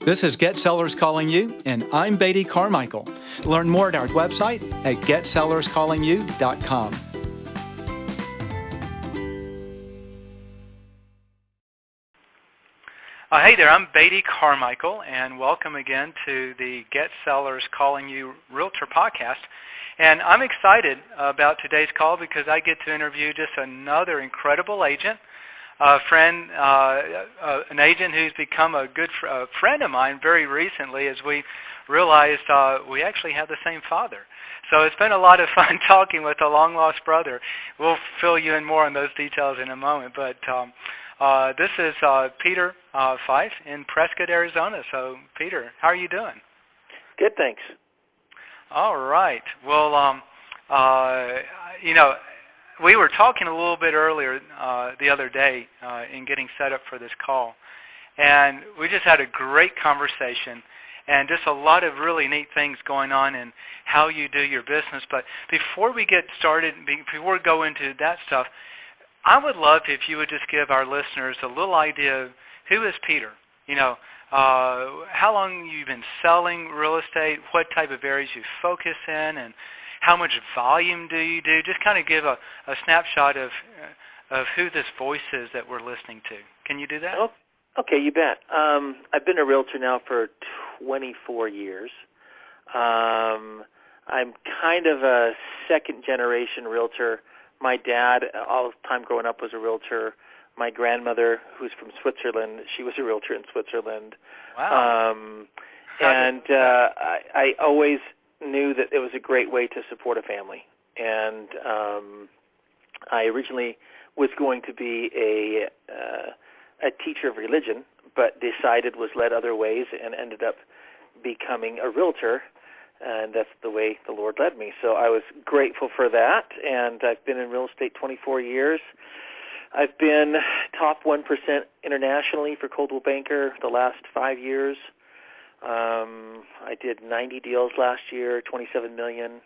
This is Get Sellers Calling You, and I'm Beatty Carmichael. Learn more at our website at getsellerscallingyou.com. Hey there, I'm Beatty Carmichael, and welcome again to the Get Sellers Calling You Realtor podcast. And I'm excited about today's call because I get to interview just another incredible agent, an agent who's become a good friend of mine very recently, as we realized we actually have the same father. So it's been a lot of fun talking with a long-lost brother. We'll fill you in more on those details in a moment, but this is Peter Fife in Prescott, Arizona. So, Peter, how are you doing? Good, thanks. All right. Well, we were talking a little bit earlier the other day in getting set up for this call, and we just had a great conversation and just a lot of really neat things going on in how you do your business. But before we get started, before we go into that stuff, I would love if you would just give our listeners a little idea of who is Peter. How long you've been selling real estate, what type of areas you focus in, and how much volume do you do? Just kind of give a snapshot of who this voice is that we're listening to. Can you do that? Oh, okay, you bet. I've been a realtor now for 24 years. I'm kind of a second-generation realtor. My dad, all the time growing up, was a realtor. My grandmother, who's from Switzerland, she was a realtor in Switzerland. Wow. I always knew that it was a great way to support a family. And I originally was going to be a teacher of religion, but decided was led other ways and ended up becoming a realtor. And that's the way the Lord led me. So I was grateful for that, and I've been in real estate 24 years. I've been top 1% internationally for Coldwell Banker the last 5 years. I did 90 deals last year, $27 million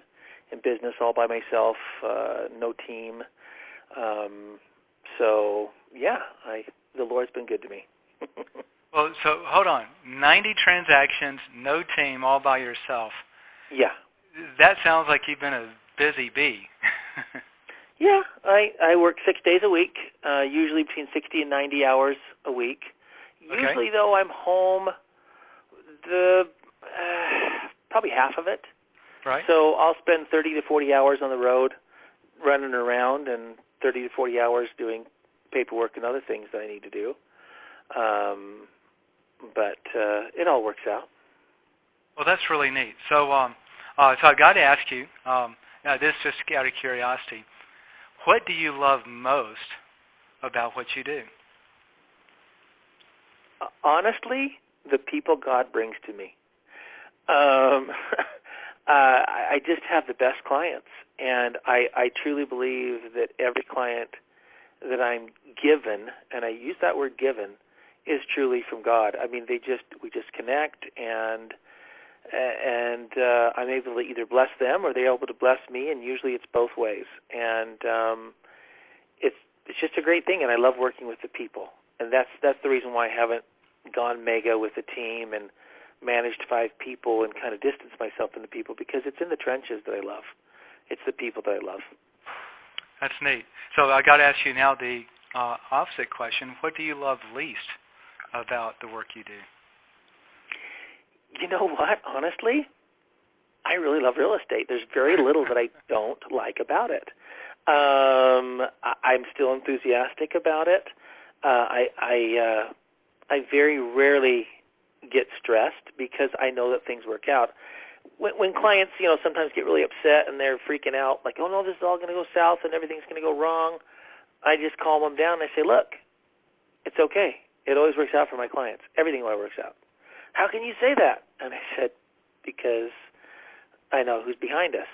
in business all by myself, no team. The Lord's been good to me. Well, so hold on. 90 transactions, no team, all by yourself. Yeah. That sounds like you've been a busy bee. Yeah, I work 6 days a week, usually between 60 and 90 hours a week. Okay. Usually, though, I'm home probably half of it. Right. So I'll spend 30 to 40 hours on the road running around and 30 to 40 hours doing paperwork and other things that I need to do. But it all works out. Well, that's really neat. So I've got to ask you, this just out of curiosity, what do you love most about what you do? Honestly, the people God brings to me. I just have the best clients, and I truly believe that every client that I'm given, and I use that word given, is truly from God. I mean, we just connect, and I'm able to either bless them or they're able to bless me, and usually it's both ways. And it's just a great thing, and I love working with the people. And that's the reason why I haven't gone mega with the team and managed 5 people and kind of distanced myself from the people, because it's in the trenches that I love. It's the people that I love. That's neat. So I got to ask you now the opposite question. What do you love least about the work you do? You know what? Honestly, I really love real estate. There's very little that I don't like about it. I'm still enthusiastic about it. I very rarely get stressed because I know that things work out. When clients, sometimes get really upset and they're freaking out, like, oh no, this is all going to go south and everything's going to go wrong, I just calm them down and I say, look, it's okay. It always works out for my clients. Everything always works out. How can you say that? And I said, because I know who's behind us.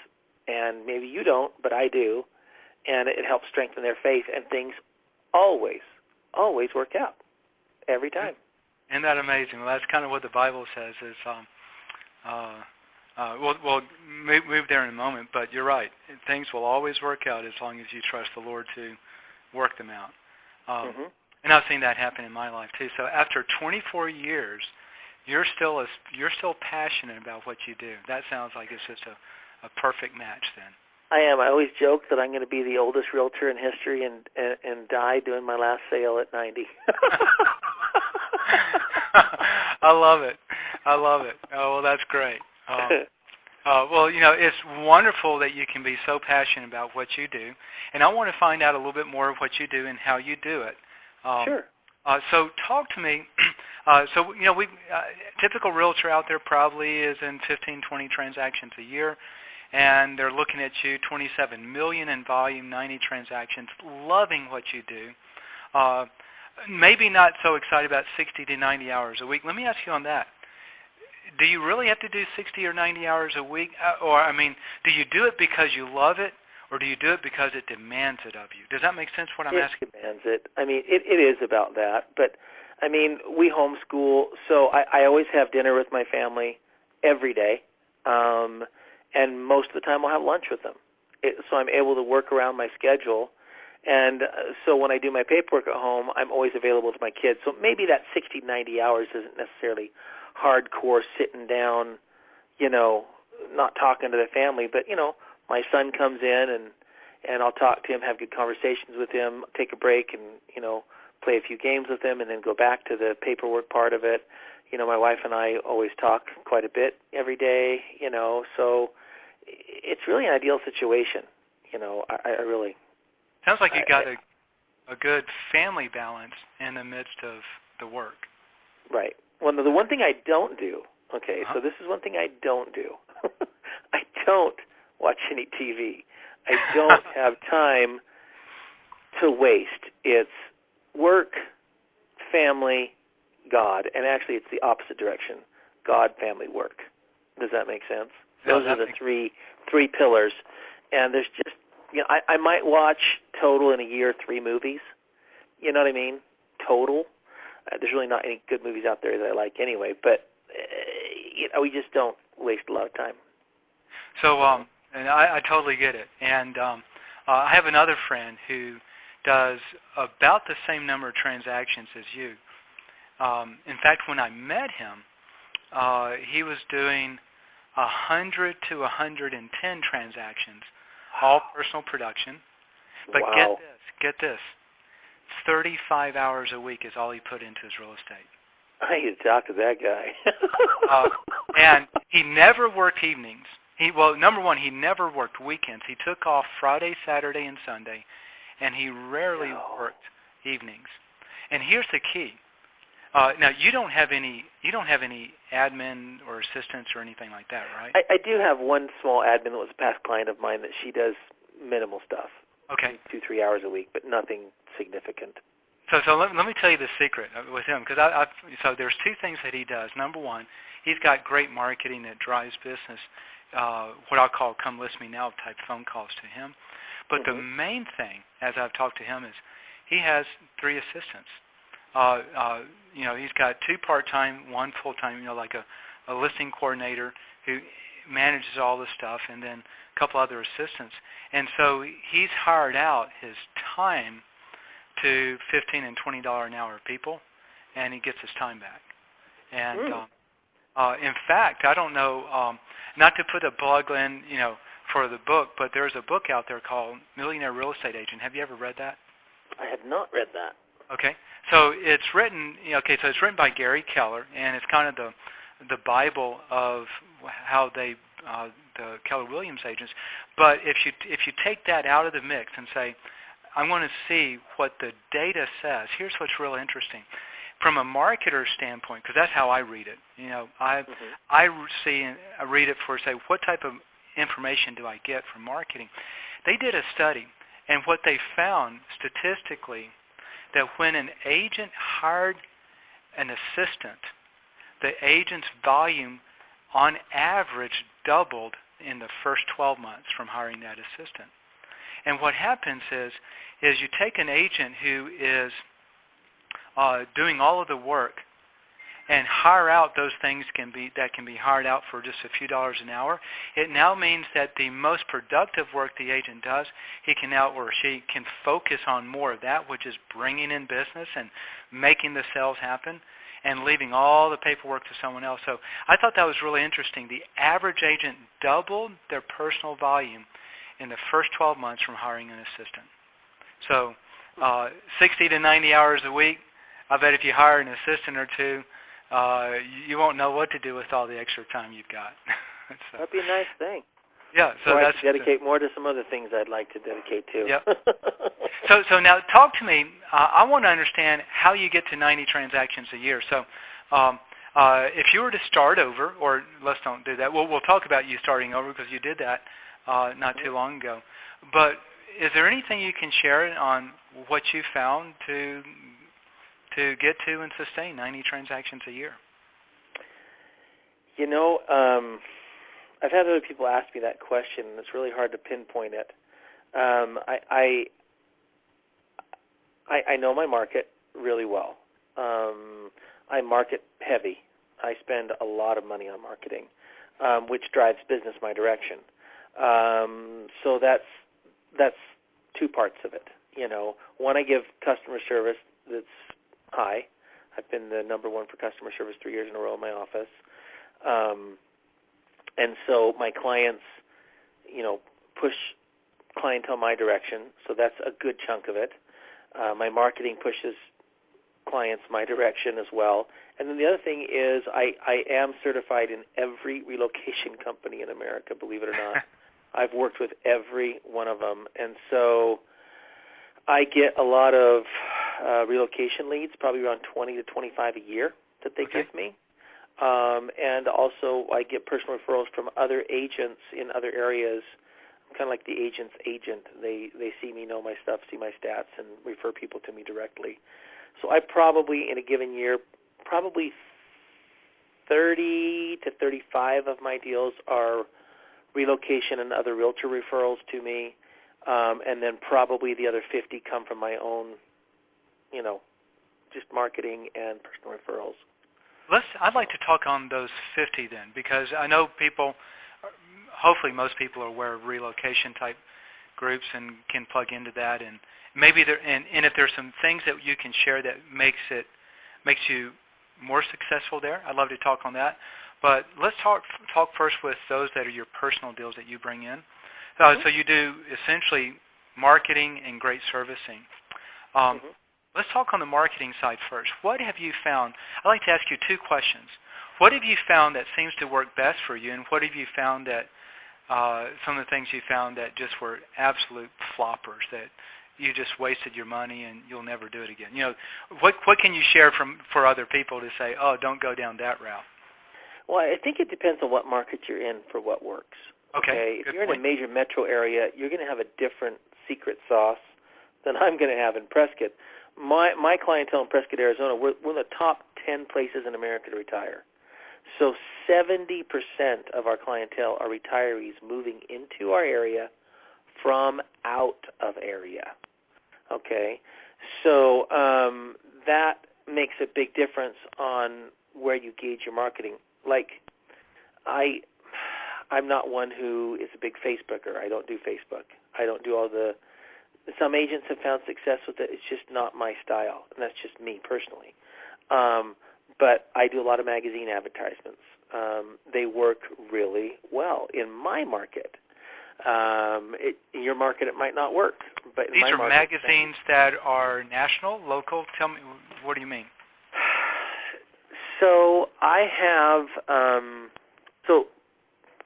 And maybe you don't, but I do. And it helps strengthen their faith. And things always work out. Every time. Isn't that amazing? Well, that's kind of what the Bible says is, we'll move there in a moment, but you're right. Things will always work out as long as you trust the Lord to work them out. And I've seen that happen in my life, too. So after 24 years, you're still passionate about what you do. That sounds like it's just a perfect match then. I am. I always joke that I'm going to be the oldest realtor in history and die doing my last sale at 90. I love it. Oh, well, that's great. Well, it's wonderful that you can be so passionate about what you do, and I want to find out a little bit more of what you do and how you do it. Sure. So talk to me. We typical realtor out there probably is in 15, 20 transactions a year, and they're looking at you, 27 million in volume, 90 transactions, loving what you do. Maybe not so excited about 60 to 90 hours a week. Let me ask you on that. Do you really have to do 60 or 90 hours a week? Do you do it because you love it, or do you do it because it demands it of you? Does that make sense what I'm asking? It demands it. It is about that. But, we homeschool, so I always have dinner with my family every day, and most of the time I'll have lunch with them. So I'm able to work around my schedule. And so when I do my paperwork at home, I'm always available to my kids. So maybe that 60, 90 hours isn't necessarily hardcore sitting down, not talking to the family. But, my son comes in and I'll talk to him, have good conversations with him, take a break and, play a few games with him and then go back to the paperwork part of it. My wife and I always talk quite a bit every day, so it's really an ideal situation. I really... Sounds like you got a good family balance in the midst of the work. Right. Well, the one thing I don't do, so this is one thing I don't do. I don't watch any TV. I don't have time to waste. It's work, family, God, and actually it's the opposite direction. God, family, work. Does that make sense? Those are the three pillars. And there's just, I might watch total in a year 3 movies. You know what I mean? Total. There's really not any good movies out there that I like anyway, but we just don't waste a lot of time. So, and I totally get it. And I have another friend who does about the same number of transactions as you. In fact, when I met him, he was doing 100 to 110 transactions, all personal production. But wow. Get this, 35 hours a week is all he put into his real estate. I need to talk to that guy. And he never worked evenings. Number one, he never worked weekends. He took off Friday, Saturday, and Sunday, and he rarely worked evenings. And here's the key. Now, you don't have any admin or assistants or anything like that, right? I do have one small admin that was a past client of mine that she does minimal stuff. Okay. 2-3 hours a week, but nothing significant. So let me tell you the secret with him, because so there's 2 things that he does. Number one, he's got great marketing that drives business, what I'll call come list me now type phone calls to him. But the main thing, as I've talked to him, is he has 3 assistants. He's got 2 part-time, 1 full-time, like a listing coordinator who manages all this stuff, and then a couple other assistants. And so he's hired out his time to $15 and $20 an hour people, and he gets his time back. And in fact, I don't know, not to put a plug in, for the book, but there's a book out there called Millionaire Real Estate Agent. Have you ever read that? I have not read that. Okay, so it's written. So it's written by Gary Keller, and it's kind of the Bible of how they the Keller Williams agents. But if you take that out of the mix and say, I'm going to see what the data says. Here's what's really interesting. From a marketer standpoint, because that's how I read it. I read it for, say, what type of information do I get from marketing? They did a study, and what they found statistically, that when an agent hired an assistant, the agent's volume on average doubled in the first 12 months from hiring that assistant. And what happens is you take an agent who is doing all of the work and hire out those things that can be hired out for just a few dollars an hour. It now means that the most productive work the agent does, he can now or she can focus on more of that, which is bringing in business and making the sales happen. and leaving all the paperwork to someone else. So I thought that was really interesting. The average agent doubled their personal volume in the first 12 months from hiring an assistant. So 60 to 90 hours a week, I bet if you hire an assistant or two, you won't know what to do with all the extra time you've got. So, that'd be a nice thing. Yeah, so or that's I could dedicate more to some other things I'd like to dedicate to. Yep. So now talk to me. I want to understand how you get to 90 transactions a year. So if you were to start over, or let's don't do that. We'll talk about you starting over because you did that not too long ago. But is there anything you can share on what you found to get to and sustain 90 transactions a year? You know, I've had other people ask me that question, and it's really hard to pinpoint it. I know my market really well. I market heavy. I spend a lot of money on marketing, which drives business my direction. So that's two parts of it. You know, one, I give customer service that's high. I've been the number one for customer service 3 years in a row in my office. And so my clients, you know, push clientele my direction, so that's a good chunk of it. My marketing pushes clients my direction as well. And then the other thing is I am certified in every relocation company in America, believe it or not. I've worked with every one of them. And so I get a lot of relocation leads, probably around 20 to 25 a year that they give me. And also I get personal referrals from other agents in other areas. I'm kind of like the agent's agent. They see me, know my stuff, see my stats, and refer people to me directly. So I probably, in a given year, probably 30 to 35 of my deals are relocation and other realtor referrals to me, and then probably the other 50 come from my own, you know, just marketing and personal referrals. I'd like to talk on those 50 then, because I know people, hopefully most people are aware of relocation type groups and can plug into that, and maybe and if there's some things that you can share that makes you more successful there, I'd love to talk on that. But let's talk first with those that are your personal deals that you bring in. So you do essentially marketing and great servicing. Let's talk on the marketing side first. What have you found? I'd like to ask you two questions. What have you found that seems to work best for you, and what have you found that some of the things you found that just were absolute floppers, that you just wasted your money and you'll never do it again? You know, what can you share for other people to say, oh, don't go down that route? Well, I think it depends on what market you're in for what works. Okay. If you're in a major metro area, you're going to have a different secret sauce than I'm going to have in Prescott. My clientele in Prescott, Arizona, we're in the top 10 places in America to retire. So 70% of our clientele are retirees moving into our area from out of area. Okay? So that makes a big difference on where you gauge your marketing. Like, I'm not one who is a big Facebooker. I don't do Facebook. I don't do all the... Some agents have found success with it. It's just not my style, and that's just me personally. But I do a lot of magazine advertisements. They work really well in my market. In your market, it might not work. But these are magazines that are national, local? Tell me, what do you mean? So I have, so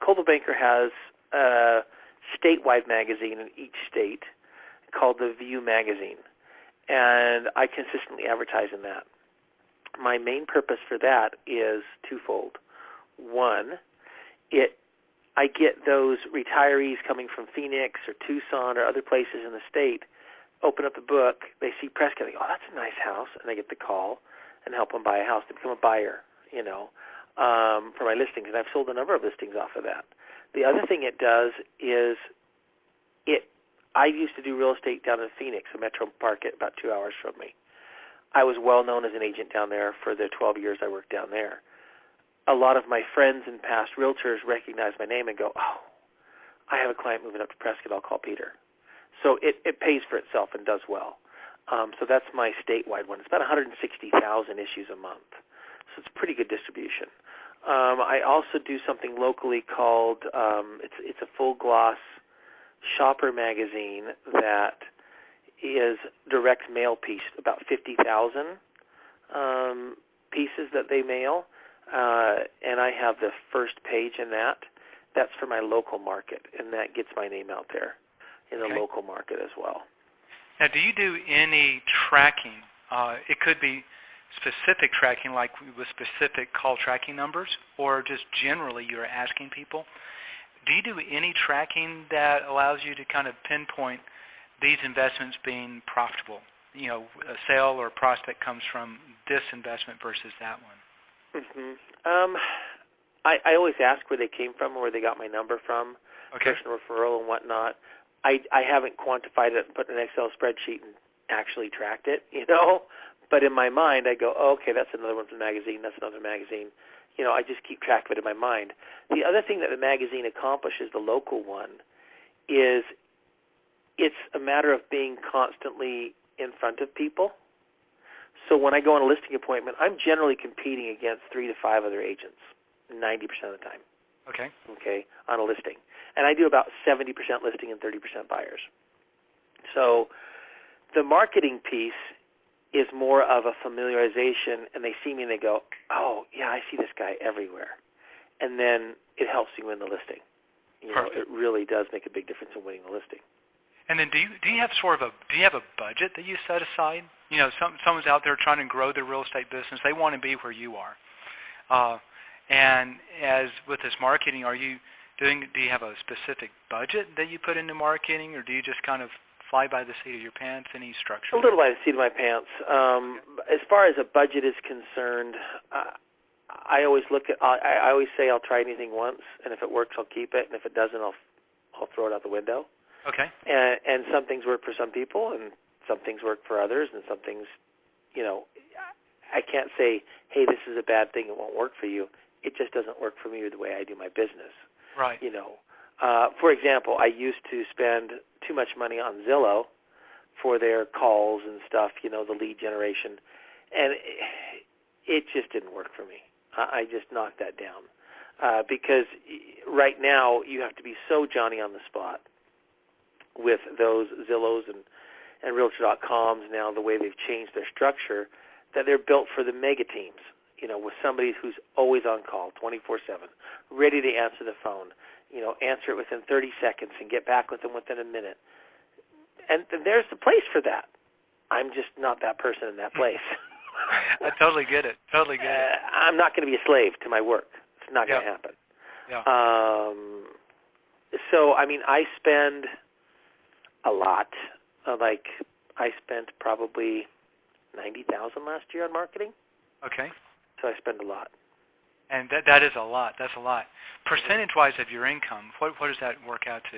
Coldwell Banker has a statewide magazine in each state called the View magazine, and I consistently advertise in that. My main purpose for that is twofold. One, I get those retirees coming from Phoenix or Tucson or other places in the state, open up the book, they see Prescott, they go, oh, that's a nice house, and they get the call and help them buy a house. They become a buyer, you know, for my listings, and I've sold a number of listings off of that. The other thing it does is I used to do real estate down in Phoenix, a metro market about 2 hours from me. I was well known as an agent down there for the 12 years I worked down there. A lot of my friends and past realtors recognize my name and go, oh, I have a client moving up to Prescott, I'll call Peter. So it pays for itself and does well. So that's my statewide one. It's about 160,000 issues a month. So it's pretty good distribution. I also do something locally called, it's a full gloss shopper magazine that is direct mail piece, about 50,000 pieces that they mail, and I have the first page in that. That's for my local market, and that gets my name out there in the local market as well. Now, do you do any tracking? It could be specific tracking, like with specific call tracking numbers, or just generally you're asking people. Do you do any tracking that allows you to kind of pinpoint these investments being profitable? You know, a sale or a prospect comes from this investment versus that one. Mm-hmm. I always ask where they came from or where they got my number from, personal referral and whatnot. I haven't quantified it and put in an Excel spreadsheet and actually tracked it, you know. But in my mind, I go, oh, okay, that's another one from the magazine, that's another magazine. You know, I just keep track of it in my mind. The other thing that the magazine accomplishes, the local one, is it's a matter of being constantly in front of people. So when I go on a listing appointment, I'm generally competing against 3 to 5 other agents 90% of the time. Okay, on a listing. And I do about 70% listing and 30% buyers. So the marketing piece is more of a familiarization, and they see me and they go, oh, yeah, I see this guy everywhere. And then it helps you win the listing. You know, it really does make a big difference in winning the listing. And then do you have a budget that you set aside? You know, someone's out there trying to grow their real estate business. They want to be where you are. And as with this marketing, do you have a specific budget that you put into marketing, or do you just kind of fly by the seat of your pants? Any structure? A little by the seat of my pants. As far as a budget is concerned, I always I always say I'll try anything once, and if it works, I'll keep it, and if it doesn't, I'll throw it out the window. Okay. And some things work for some people, and some things work for others, and some things, you know, I can't say, hey, this is a bad thing, it won't work for you. It just doesn't work for me or the way I do my business. Right. You know, for example, I used to spend too much money on Zillow for their calls and stuff, you know, the lead generation, and it just didn't work for me. I just knocked that down because right now you have to be so Johnny on the spot with those Zillows and Realtor.coms now, the way they've changed their structure, that they're built for the mega teams, you know, with somebody who's always on call, 24/7, ready to answer the phone, you know, answer it within 30 seconds and get back with them within a minute. And there's a place for that. I'm just not that person in that place. I totally get it. I'm not going to be a slave to my work. It's not going to happen. Yeah. So, I mean, I spend a lot. Like, I spent probably $90,000 last year on marketing. Okay. So I spend a lot. And that is a lot. That's a lot. Percentage-wise of your income, what does that work out to?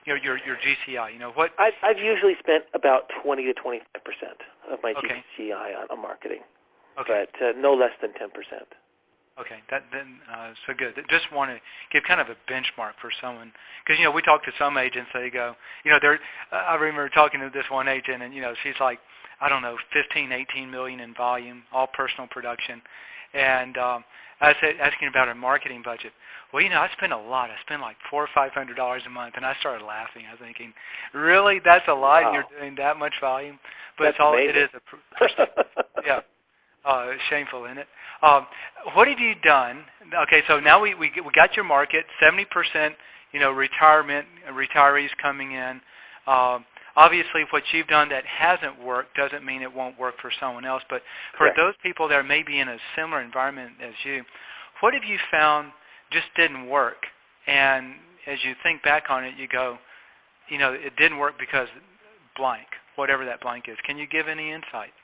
You know, your GCI. You know what? I've usually spent about 20 to 25% of my GCI on marketing. Okay. But no less than 10%. Okay, so good. Just want to give kind of a benchmark for someone, because you know we talk to some agents. They go, you know, I remember talking to this one agent, and you know she's like, I don't know, 15, 18 million in volume, all personal production, and I said asking about her marketing budget. Well, you know, I spend a lot. I spend like $400 or $500 a month, and I started laughing. I was thinking, really, that's a lot, and you're doing that much volume? But that's it's all amazing. it is a percent. Yeah. Shameful, isn't it? What have you done? Okay, so now we got your market, 70%, you know, retirees coming in. Obviously, what you've done that hasn't worked doesn't mean it won't work for someone else. But for those people that may be in a similar environment as you, what have you found just didn't work? And as you think back on it, you go, you know, it didn't work because blank, whatever that blank is. Can you give any insight?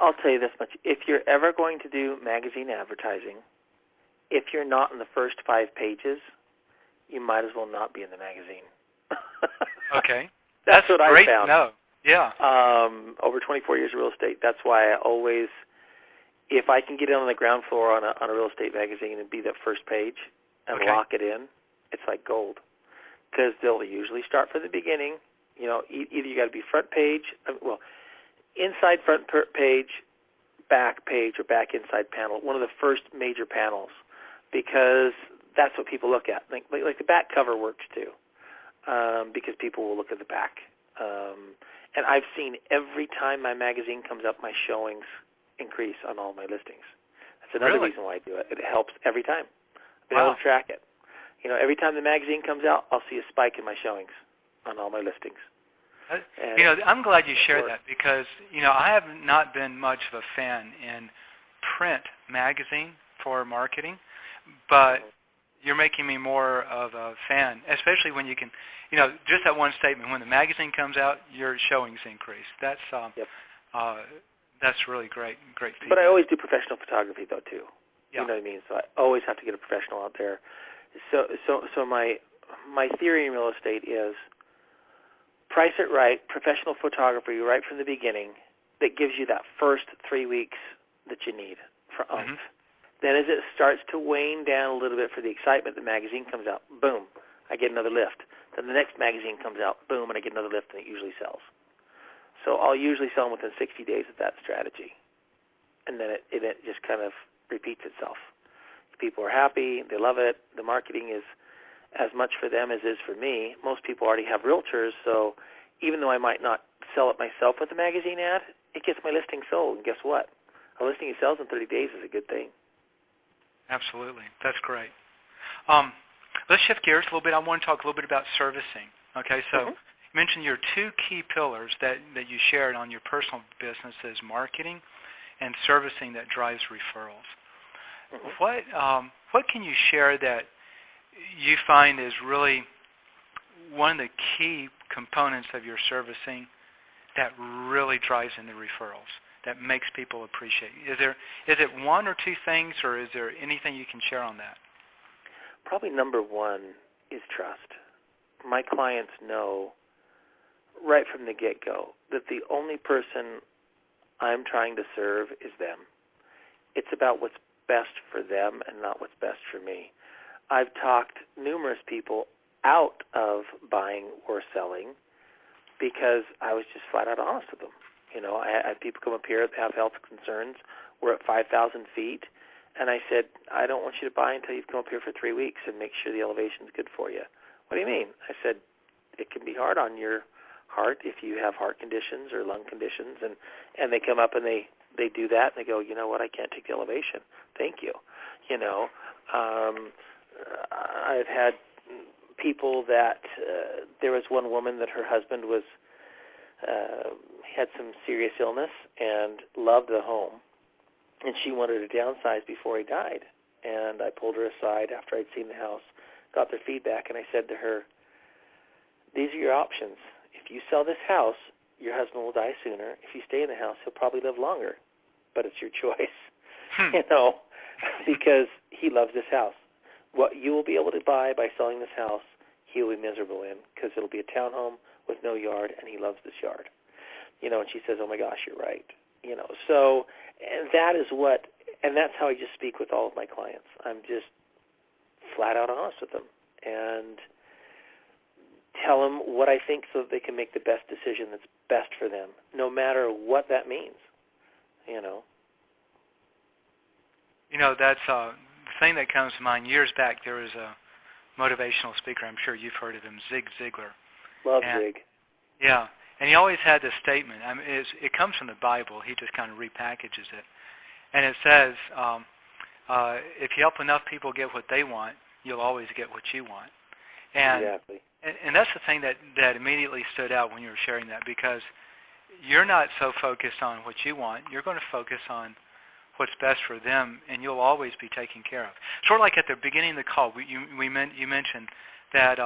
I'll tell you this much. If you're ever going to do magazine advertising, if you're not in the first 5 pages, you might as well not be in the magazine. Okay. That's what I found. No. Yeah. Over 24 years of real estate, that's why I always, if I can get in on the ground floor on a real estate magazine and be that first page and lock it in, it's like gold. Because they'll usually start from the beginning. You know, either you got to be front page, inside front page, back page or back inside panel, one of the first major panels, because that's what people look at. Like the back cover works too, because people will look at the back. And I've seen every time my magazine comes up, my showings increase on all my listings. That's another reason why I do it. It helps every time. I've been able to track it. Every time the magazine comes out, I'll see a spike in my showings on all my listings. I'm glad you shared that because, I have not been much of a fan in print magazine for marketing, but you're making me more of a fan, especially when you can, just that one statement, when the magazine comes out, your showings increase. That's really great feedback. But I always do professional photography, though, too. Yeah. You know what I mean? So I always have to get a professional out there. So my theory in real estate is price it right, professional photography right from the beginning that gives you that first 3 weeks that you need for oomph. Then as it starts to wane down a little bit for the excitement, the magazine comes out, boom, I get another lift. Then the next magazine comes out, boom, and I get another lift, and it usually sells. So I'll usually sell them within 60 days of that strategy. And then it just kind of repeats itself. People are happy, they love it, the marketing is as much for them as is for me. Most people already have realtors, so even though I might not sell it myself with a magazine ad, it gets my listing sold. And guess what? A listing that sells in 30 days is a good thing. Absolutely. That's great. Let's shift gears a little bit. I want to talk a little bit about servicing. Okay, so you mentioned your two key pillars that you shared on your personal business is marketing and servicing that drives referrals. What can you share that you find is really one of the key components of your servicing that really drives in the referrals, that makes people appreciate you? Is it one or two things, or is there anything you can share on that? Probably number one is trust. My clients know right from the get-go that the only person I'm trying to serve is them. It's about what's best for them and not what's best for me. I've talked numerous people out of buying or selling because I was just flat out honest with them. I had people come up here that have health concerns. We're at 5,000 feet. And I said, I don't want you to buy until you've come up here for 3 weeks and make sure the elevation's good for you. What do you mean? I said, it can be hard on your heart if you have heart conditions or lung conditions. And they come up and they do that, and they go, you know what, I can't take the elevation. Thank you. I've had people that there was one woman that her husband was had some serious illness and loved the home, and she wanted to downsize before he died. And I pulled her aside after I'd seen the house, got their feedback, and I said to her, these are your options. If you sell this house, your husband will die sooner. If you stay in the house, he'll probably live longer, but it's your choice, because he loves this house. What you will be able to buy by selling this house, he will be miserable in, because it'll be a townhome with no yard, and he loves this yard. And she says, oh my gosh, you're right. So, and that is what, and that's how I just speak with all of my clients. I'm just flat out honest with them and tell them what I think so that they can make the best decision that's best for them, no matter what that means. That's the thing that comes to mind. Years back, there was a motivational speaker. I'm sure you've heard of him, Zig Ziglar. Love Zig. Yeah, and he always had this statement. I mean, it comes from the Bible. He just kind of repackages it. And it says, if you help enough people get what they want, you'll always get what you want. And, exactly. And that's the thing that immediately stood out when you were sharing that, because you're not so focused on what you want. You're going to focus on what's best for them, and you'll always be taken care of. Sort of like at the beginning of the call, you mentioned that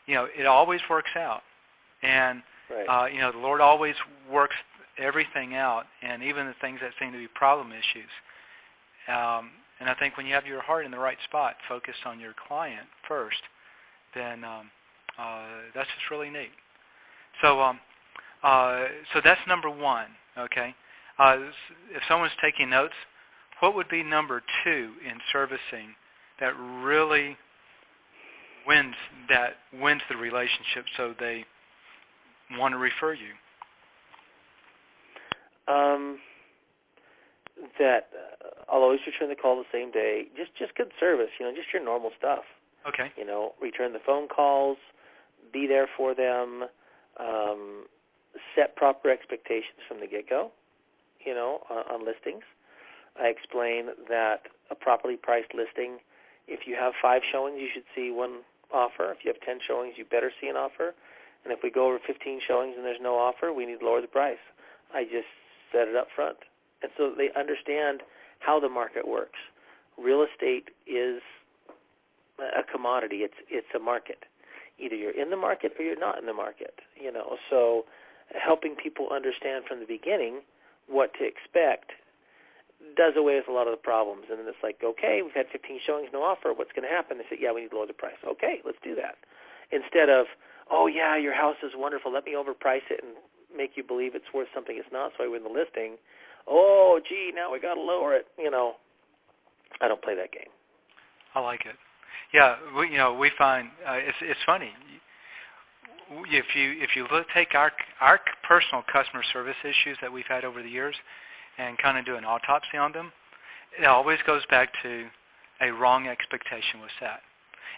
it always works out, and right. The Lord always works everything out, and even the things that seem to be problem issues. And I think when you have your heart in the right spot, focused on your client first, then that's just really neat. So that's number one. Okay. If someone's taking notes, what would be number two in servicing that really wins the relationship so they want to refer you? that I'll always return the call the same day. Just good service, just your normal stuff. Okay. Return the phone calls, be there for them, set proper expectations from the get-go, on listings. I explain that a properly priced listing, if you have 5 showings, you should see one offer. If you have 10 showings, you better see an offer. And if we go over 15 showings and there's no offer, we need to lower the price. I just set it up front. And so they understand how the market works. Real estate is a commodity. It's a market. Either you're in the market or you're not in the market. So helping people understand from the beginning what to expect does away with a lot of the problems. And then it's like, okay, we've had 15 showings, no offer. What's going to happen? They say, yeah, we need to lower the price. Okay, let's do that. Instead of, oh, yeah, your house is wonderful. Let me overprice it and make you believe it's worth something it's not, so I win the listing. Oh, gee, now we got to lower it. I don't play that game. I like it. Yeah, we find it's funny. If you take our personal customer service issues that we've had over the years and kind of do an autopsy on them, it always goes back to a wrong expectation was set.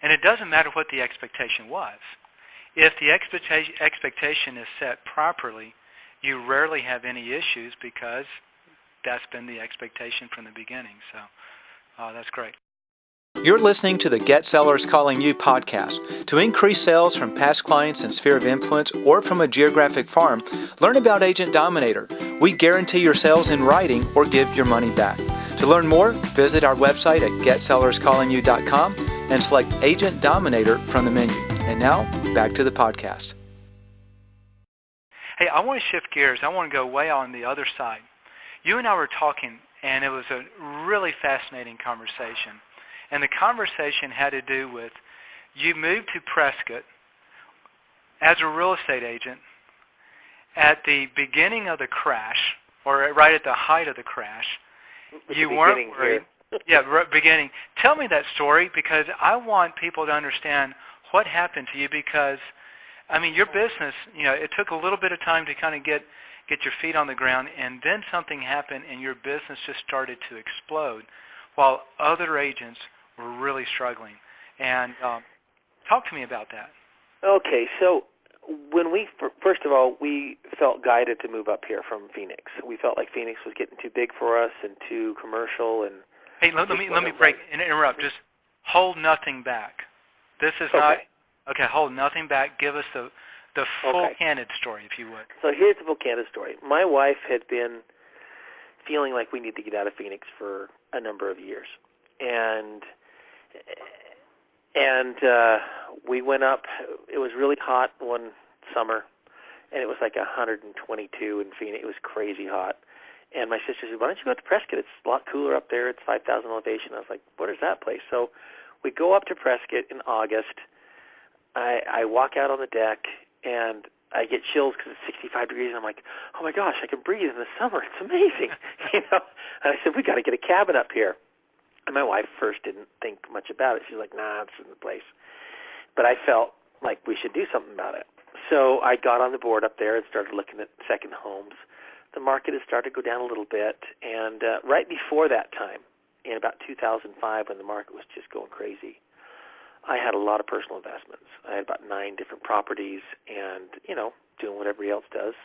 And it doesn't matter what the expectation was. If the expectation is set properly, you rarely have any issues because that's been the expectation from the beginning. So that's great. You're listening to the Get Sellers Calling You podcast. To increase sales from past clients and sphere of influence or from a geographic farm, learn about Agent Dominator. We guarantee your sales in writing or give your money back. To learn more, visit our website at getsellerscallingyou.com and select Agent Dominator from the menu. And now, back to the podcast. Hey, I want to shift gears. I want to go way on the other side. You and I were talking, and it was a really fascinating conversation. And the conversation had to do with you moved to Prescott as a real estate agent at the beginning of the crash, or right at the height of the crash. You weren't worried. Yeah, beginning. Tell me that story, because I want people to understand what happened to you, because, your business, it took a little bit of time to kind of get your feet on the ground, and then something happened and your business just started to explode while other agents were really struggling. And talk to me about that. Okay, so when first of all, we felt guided to move up here from Phoenix. We felt like Phoenix was getting too big for us and too commercial. And hey, let me interrupt. Just hold nothing back. This is not okay. Hold nothing back. Give us the full candid story, if you would. So here's the full candid story. My wife had been feeling like we need to get out of Phoenix for a number of years, and we went up. It was really hot one summer, and it was like 122 in Phoenix. It was crazy hot. And my sister said, why don't you go up to Prescott? It's a lot cooler up there. It's 5,000 elevation. I was like, what is that place? So we go up to Prescott in August. I walk out on the deck, and I get chills because it's 65 degrees. And I'm like, oh, my gosh, I can breathe in the summer. It's amazing. And I said, we got to get a cabin up here. And my wife first didn't think much about it. She's like, nah, it's in the place. But I felt like we should do something about it. So I got on the board up there and started looking at second homes. The market has started to go down a little bit. And right before that time, in about 2005, when the market was just going crazy, I had a lot of personal investments. I had about 9 different properties and, doing what everybody else does,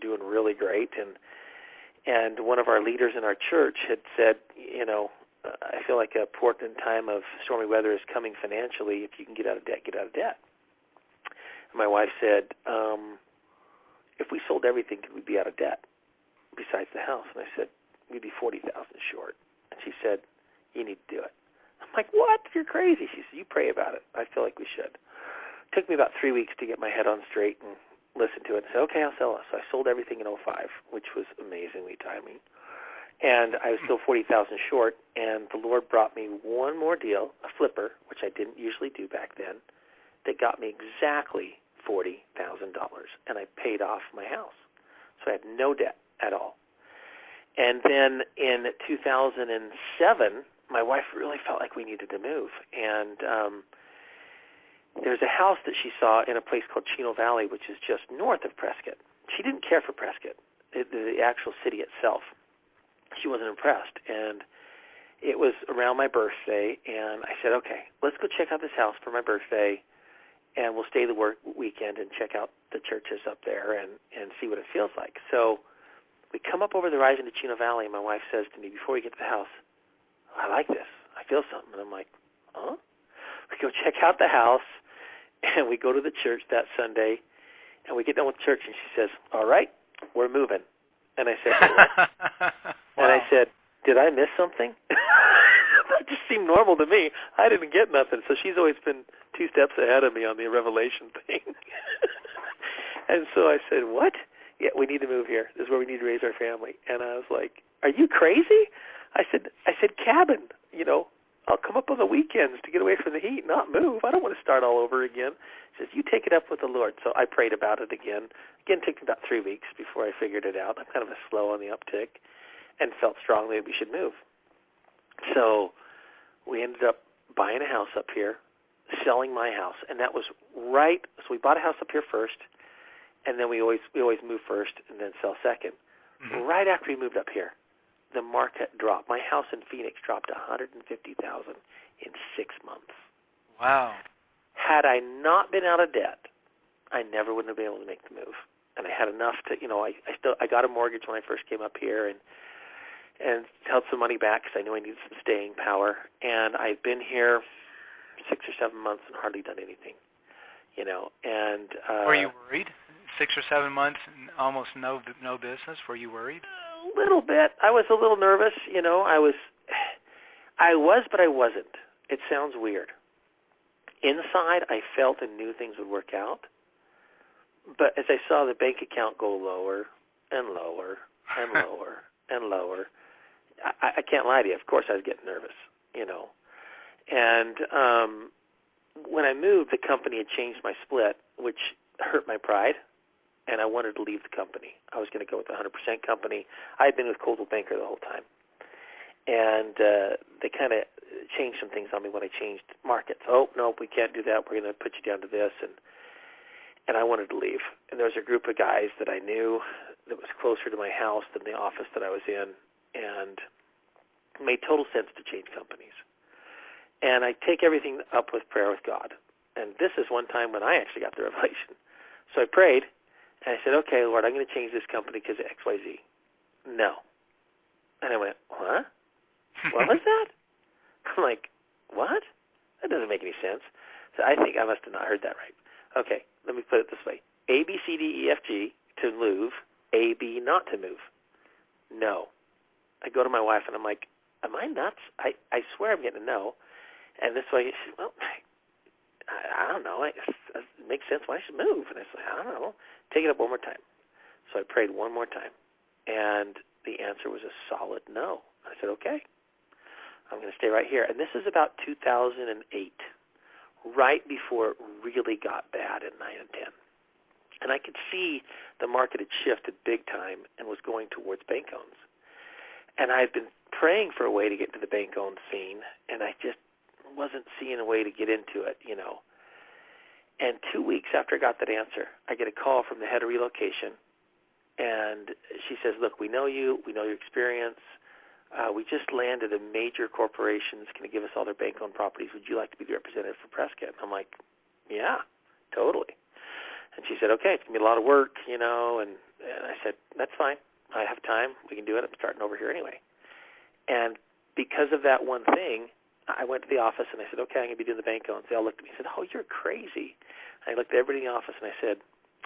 doing really great. And one of our leaders in our church had said, I feel like a port in time of stormy weather is coming financially. If you can get out of debt, get out of debt. And my wife said, if we sold everything, could we be out of debt besides the house? And I said, we'd be $40,000 short. And she said, you need to do it. I'm like, what? You're crazy. She said, you pray about it. I feel like we should. It took me about 3 weeks to get my head on straight and listen to it and say, okay, I'll sell it. So I sold everything in 2005, which was amazingly timing. And I was still $40,000 short, and the Lord brought me one more deal, a flipper, which I didn't usually do back then, that got me exactly $40,000, and I paid off my house. So I had no debt at all. And then in 2007, my wife really felt like we needed to move. And there's a house that she saw in a place called Chino Valley, which is just north of Prescott. She didn't care for Prescott, the actual city itself. she wasn't impressed. And it was around my birthday, and I said, okay, let's go check out this house for my birthday, and we'll stay the weekend and check out the churches up there and see what it feels like. So we come up over the rise into Chino Valley, and my wife says to me, before we get to the house, I like this. I feel something. And I'm like, huh? We go check out the house, and we go to the church that Sunday, and we get done with church, and she says, all right, we're moving. And I said, what? Wow. And I said, did I miss something? That just seemed normal to me. I didn't get nothing. So she's always been 2 steps ahead of me on the revelation thing. And so I said, what? Yeah, we need to move here. This is where we need to raise our family. And I was like, are you crazy? I said, cabin, I'll come up on the weekends to get away from the heat, not move. I don't want to start all over again. She says, you take it up with the Lord. So I prayed about it again. Again, it took about 3 weeks before I figured it out. I'm kind of a slow on the uptick and felt strongly that we should move. So we ended up buying a house up here, selling my house, and that was right. So we bought a house up here first, and then we always move first and then sell second. Mm-hmm. Right after we moved up here, the market dropped. My house in Phoenix dropped $150,000 in 6 months. Wow. Had I not been out of debt, I never would have been able to make the move. And I had enough to, I got a mortgage when I first came up here and held some money back because I knew I needed some staying power. And I've been here 6 or 7 months and hardly done anything, And were you worried? 6 or 7 months and almost no business. Were you worried? A little bit. I was a little nervous. I was, but I wasn't. It sounds weird. Inside, I felt and knew things would work out. But as I saw the bank account go lower and lower and lower and lower, I can't lie to you. Of course, I was getting nervous, And when I moved, the company had changed my split, which hurt my pride, and I wanted to leave the company. I was going to go with the 100% company. I had been with Coldwell Banker the whole time. And they kind of changed some things on me when I changed markets. Oh, no, we can't do that. We're going to put you down to this. And I wanted to leave. And there was a group of guys that I knew that was closer to my house than the office that I was in, and it made total sense to change companies. And I take everything up with prayer with God. And this is one time when I actually got the revelation. So I prayed, and I said, okay, Lord, I'm going to change this company because of XYZ. No. And I went, what? What was that? I'm like, what? That doesn't make any sense. So I think I must have not heard that right. Okay, let me put it this way. A, B, C, D, E, F, G to move, A, B not to move. No. I go to my wife and I'm like, am I nuts? I swear I'm getting a no. And this way, she said, well, I don't know. It makes sense why I should move. And I said, I don't know. Take it up one more time. So I prayed one more time. And the answer was a solid no. I said, okay, I'm going to stay right here. And this is about 2008, right before it really got bad in 9 and 10. And I could see the market had shifted big time and was going towards bank-owns. And I had been praying for a way to get to the bank-owned scene, and I just wasn't seeing a way to get into it, And 2 weeks after I got that answer, I get a call from the head of relocation, and she says, look, we know you, we know your experience. We just landed a major corporation that's going to give us all their bank-owned properties. Would you like to be the representative for Prescott? And I'm like, yeah, totally. And she said, okay, it's going to be a lot of work, and I said, that's fine. I have time. We can do it. I'm starting over here anyway. And because of that one thing, I went to the office and I said, okay, I'm going to be doing the bank-owns. They all looked at me and said, oh, you're crazy. I looked at everybody in the office and I said,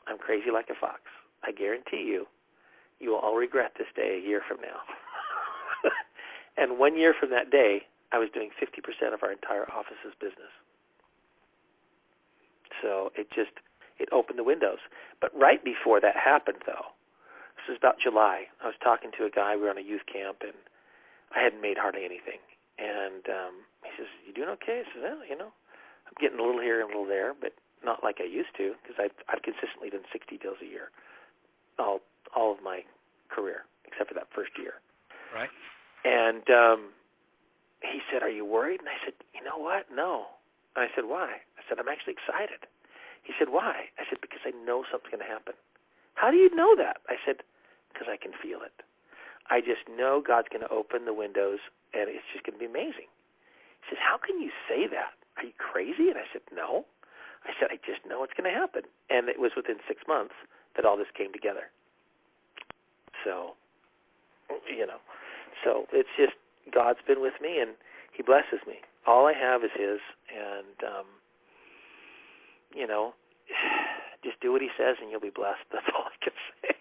I'm crazy like a fox. I guarantee you, you will all regret this day a year from now. And 1 year from that day, I was doing 50% of our entire office's business. So it opened the windows. But right before that happened, though, this was about July, I was talking to a guy. We were on a youth camp, and I hadn't made hardly anything. And he says, you doing okay? I said, well, I'm getting a little here and a little there, but not like I used to, because I've consistently done 60 deals a year, all of my career, except for that first year. Right. And he said, are you worried? And I said, you know what? No. And I said, why? I said, I'm actually excited. He said, why? I said, because I know something's going to happen. How do you know that? I said, because I can feel it. I just know God's going to open the windows, and it's just going to be amazing. He says, how can you say that? Are you crazy? And I said, no. I said, I just know it's going to happen. And it was within 6 months that all this came together. So, so it's just God's been with me, and he blesses me. All I have is his, and, just do what he says, and you'll be blessed. That's all I can say.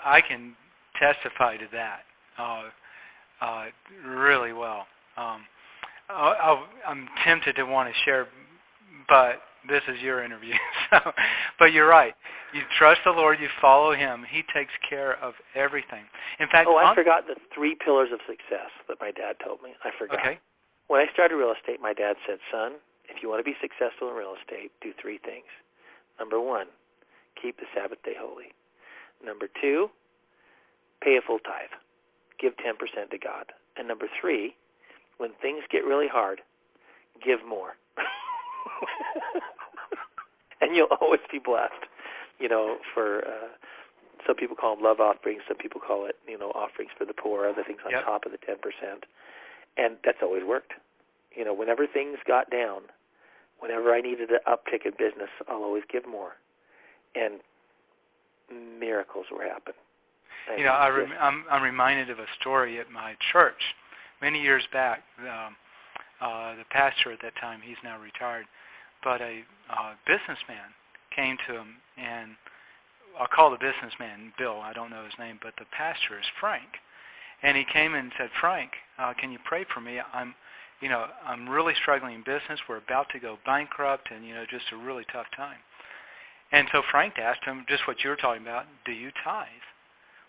I can testify to that really well. I'm tempted to want to share, but this is your interview. But you're right. You trust the Lord. You follow him. He takes care of everything. In fact, I forgot the 3 pillars of success that my dad told me. I forgot. Okay. When I started real estate, my dad said, son, if you want to be successful in real estate, do 3 things. Number 1, keep the Sabbath day holy. Number 2, pay a full tithe. Give 10% to God. And number 3, when things get really hard, give more. And you'll always be blessed. For some people call them love offerings, some people call it, offerings for the poor, other things on top of the 10%. And that's always worked. Whenever things got down, whenever I needed an uptick in business, I'll always give more. And miracles will happen. I'm reminded of a story at my church many years back. The pastor at that time, he's now retired, but a businessman came to him, and I'll call the businessman Bill. I don't know his name, but the pastor is Frank. And he came and said, Frank, can you pray for me? I'm really struggling in business. We're about to go bankrupt, and just a really tough time. And so Frank asked him just what you were talking about. Do you tithe?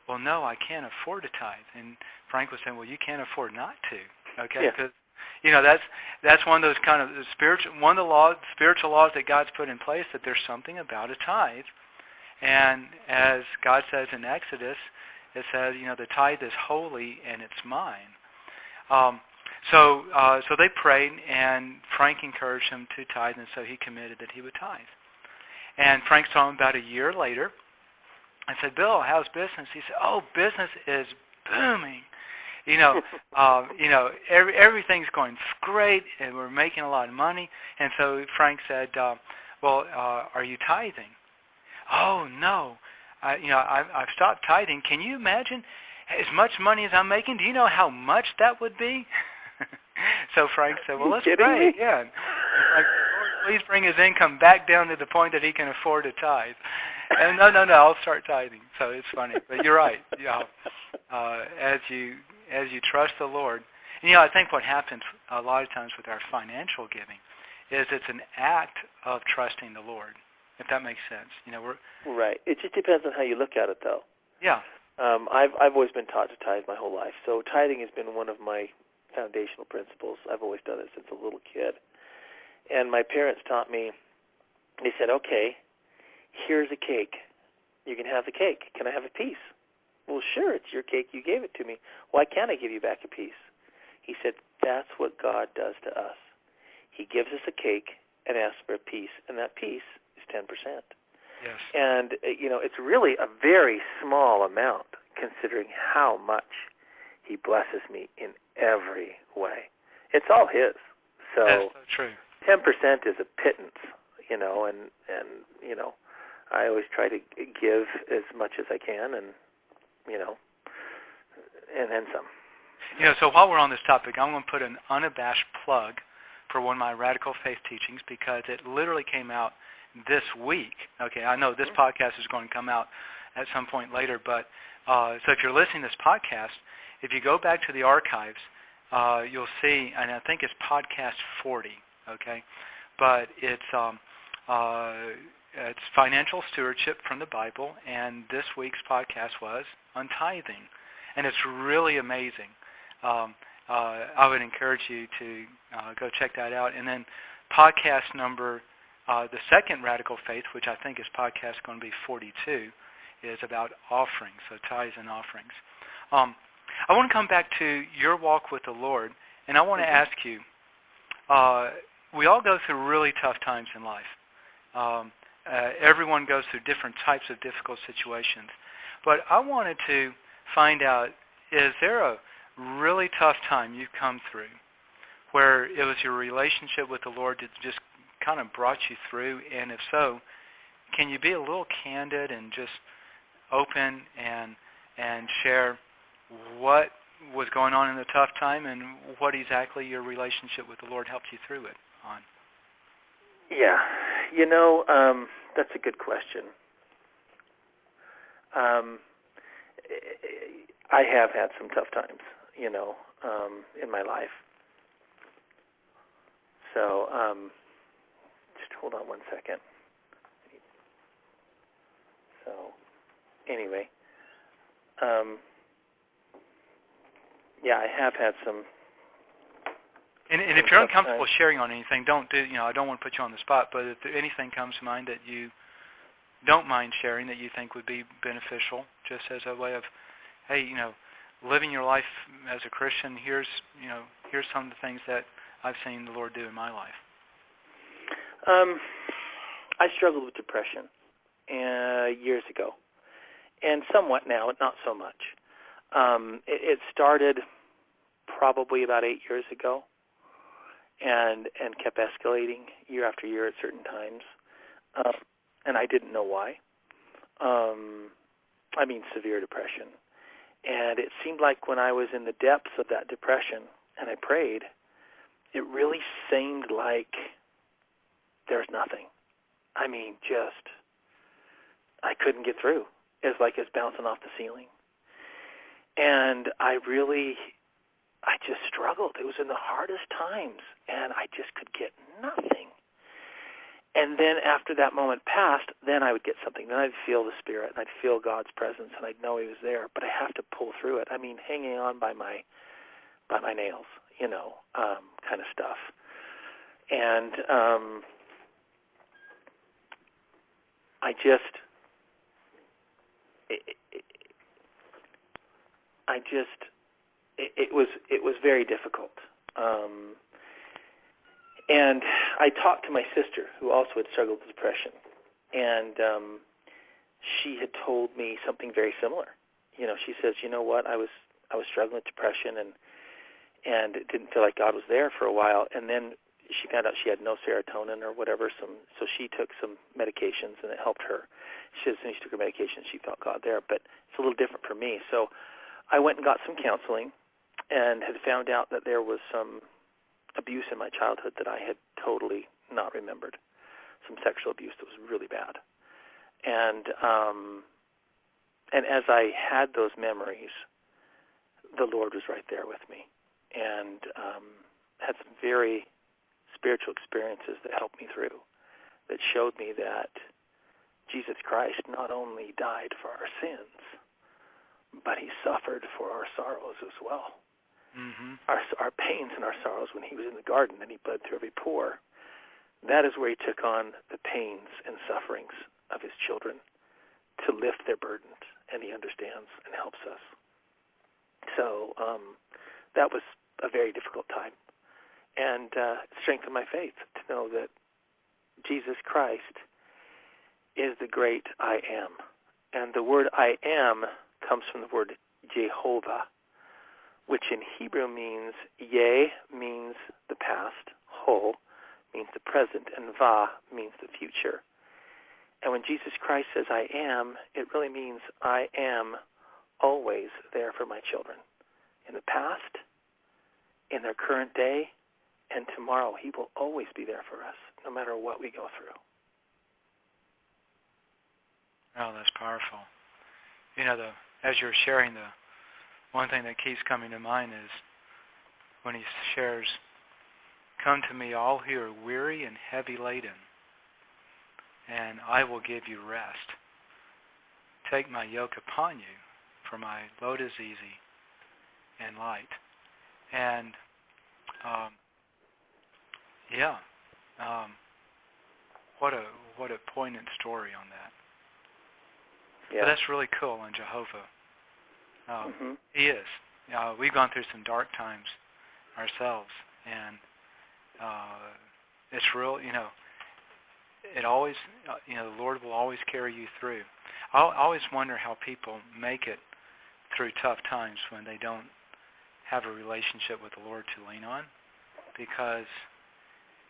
Well, no, I can't afford to tithe. And Frank was saying, well, you can't afford not to, okay? Because that's one of those kind of spiritual laws that God's put in place, that there's something about a tithe. And as God says in Exodus, it says, the tithe is holy and it's mine. So they prayed, and Frank encouraged him to tithe, and so he committed that he would tithe. And Frank saw him about a year later. I said, Bill, how's business? He said, oh, business is booming. Everything's going great, and we're making a lot of money. And so Frank said, well, are you tithing? Oh, no. I've stopped tithing. Can you imagine as much money as I'm making? Do you know how much that would be? So Frank said, well, let's pray. Yeah. Like, Lord, please bring his income back down to the point that he can afford to tithe. And no, I'll start tithing. So it's funny. But you're right. As you trust the Lord. And, I think what happens a lot of times with our financial giving is it's an act of trusting the Lord, if that makes sense. Right. It just depends on how you look at it, though. Yeah. I've always been taught to tithe my whole life. So tithing has been one of my foundational principles. I've always done it since a little kid. And my parents taught me, they said, okay, here's a cake. You can have the cake. Can I have a piece? Well, sure, it's your cake. You gave it to me. Why can't I give you back a piece? He said, that's what God does to us. He gives us a cake and asks for a piece, and that piece is 10%. Yes. And, it's really a very small amount considering how much he blesses me in every way. It's all his. So that's so true. 10% is a pittance, and I always try to give as much as I can, and and then some. So while we're on this topic, I'm going to put an unabashed plug for one of my Radical Faith teachings, because it literally came out this week. Okay, I know this podcast is going to come out at some point later, but so if you're listening to this podcast, if you go back to the archives, you'll see, and I think it's podcast 40, okay? But it's financial stewardship from the Bible, and this week's podcast was on tithing, and it's really amazing. I would encourage you to go check that out. And then podcast number, the second Radical Faith, which I think is podcast going to be 42, is about offerings, so tithes and offerings. I want to come back to your walk with the Lord, and I want to ask you, we all go through really tough times in life. Everyone goes through different types of difficult situations. But I wanted to find out, is there a really tough time you've come through where it was your relationship with the Lord that just kind of brought you through? And if so, can you be a little candid and just open and share what was going on in the tough time and what exactly your relationship with the Lord helped you through it on? Yeah, that's a good question. I have had some tough times, in my life. So, just hold on one second. So, anyway, yeah, I have had some. And if you're uncomfortable sharing on anything, don't do. I don't want to put you on the spot, but if anything comes to mind that you don't mind sharing that you think would be beneficial, just as a way of, hey, living your life as a Christian. Here's some of the things that I've seen the Lord do in my life. I struggled with depression years ago, and somewhat now, but not so much. It started probably about 8 years ago, and kept escalating year after year at certain times, and I didn't know why. Severe depression. And it seemed like when I was in the depths of that depression and I prayed, it really seemed like there's nothing. I couldn't get through. It's like it's bouncing off the ceiling. And I just struggled. It was in the hardest times, and I just could get nothing. And then after that moment passed, then I would get something. Then I'd feel the Spirit, and I'd feel God's presence, and I'd know He was there. But I have to pull through it. Hanging on by my nails, kind of stuff. And it was very difficult. And I talked to my sister, who also had struggled with depression, and she had told me something very similar. She says, "You know what? I was struggling with depression, and it didn't feel like God was there for a while. And then she found out she had no serotonin or whatever. So she took some medications, and it helped her. She says, when she took her medication, she felt God there. But it's a little different for me. So I went and got some counseling, and had found out that there was some abuse in my childhood that I had totally not remembered, some sexual abuse that was really bad. And as I had those memories, the Lord was right there with me, and had some very spiritual experiences that helped me through, that showed me that Jesus Christ not only died for our sins, but He suffered for our sorrows as well. Mm-hmm. Our pains and our sorrows when He was in the garden, and He bled through every pore. That is where He took on the pains and sufferings of His children to lift their burdens, and He understands and helps us. So that was a very difficult time, and strengthened my faith to know that Jesus Christ is the great I am. And the word I am comes from the word Jehovah, which in Hebrew means Yeh means the past, Ho means the present, and Va means the future. And when Jesus Christ says I am, it really means I am always there for my children. In the past, in their current day, and tomorrow, He will always be there for us, no matter what we go through. Oh, that's powerful. As you're sharing, the one thing that keeps coming to mind is when He shares, "Come to me, all who are weary and heavy laden, and I will give you rest. Take my yoke upon you, for my load is easy and light." And what a poignant story on that. Yeah. But that's really cool on Jehovah. He is. We've gone through some dark times ourselves, and it's real. it always, the Lord will always carry you through. I always wonder how people make it through tough times when they don't have a relationship with the Lord to lean on, because,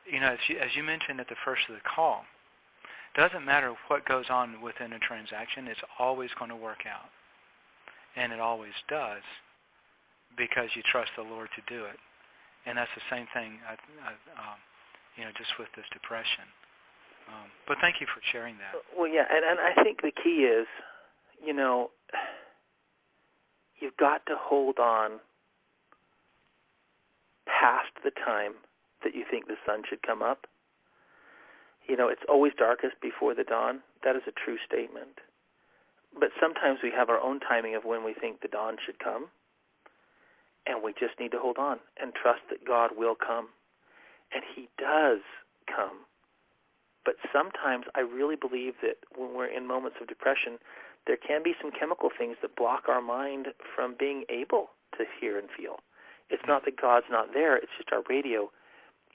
as you mentioned at the first of the call, it doesn't matter what goes on within a transaction, it's always going to work out. And it always does, because you trust the Lord to do it. And that's the same thing, just with this depression. But thank you for sharing that. Well, yeah, and I think the key is, you've got to hold on past the time that you think the sun should come up. It's always darkest before the dawn. That is a true statement. But sometimes we have our own timing of when we think the dawn should come, and we just need to hold on and trust that God will come. And He does come. But sometimes I really believe that when we're in moments of depression, there can be some chemical things that block our mind from being able to hear and feel. It's not that God's not there, it's just our radio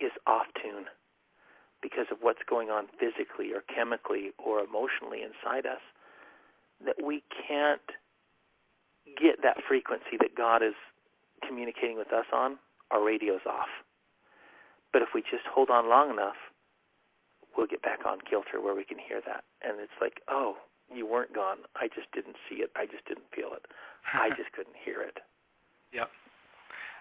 is off tune because of what's going on physically or chemically or emotionally inside us, that we can't get that frequency that God is communicating with us on. Our radio's off. But if we just hold on long enough, we'll get back on kilter where we can hear that. And it's like, oh, you weren't gone. I just didn't see it. I just didn't feel it. I just couldn't hear it. Yep.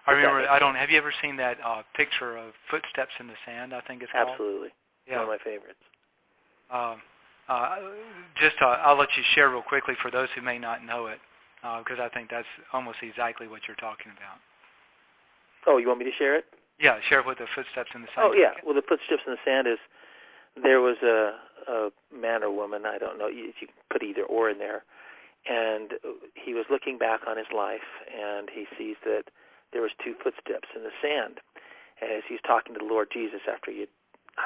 I remember, have you ever seen that picture of footsteps in the sand, I think it's called? Absolutely. Yeah. One of my favorites. I'll let you share real quickly for those who may not know it, because I think that's almost exactly what you're talking about. Oh, you want me to share it? Yeah, share with the footsteps in the sand. Oh, yeah. Well, the footsteps in the sand is, there was a man or woman, I don't know, you can put either or in there, and he was looking back on his life, and he sees that there was two footsteps in the sand. And as he's talking to the Lord Jesus after I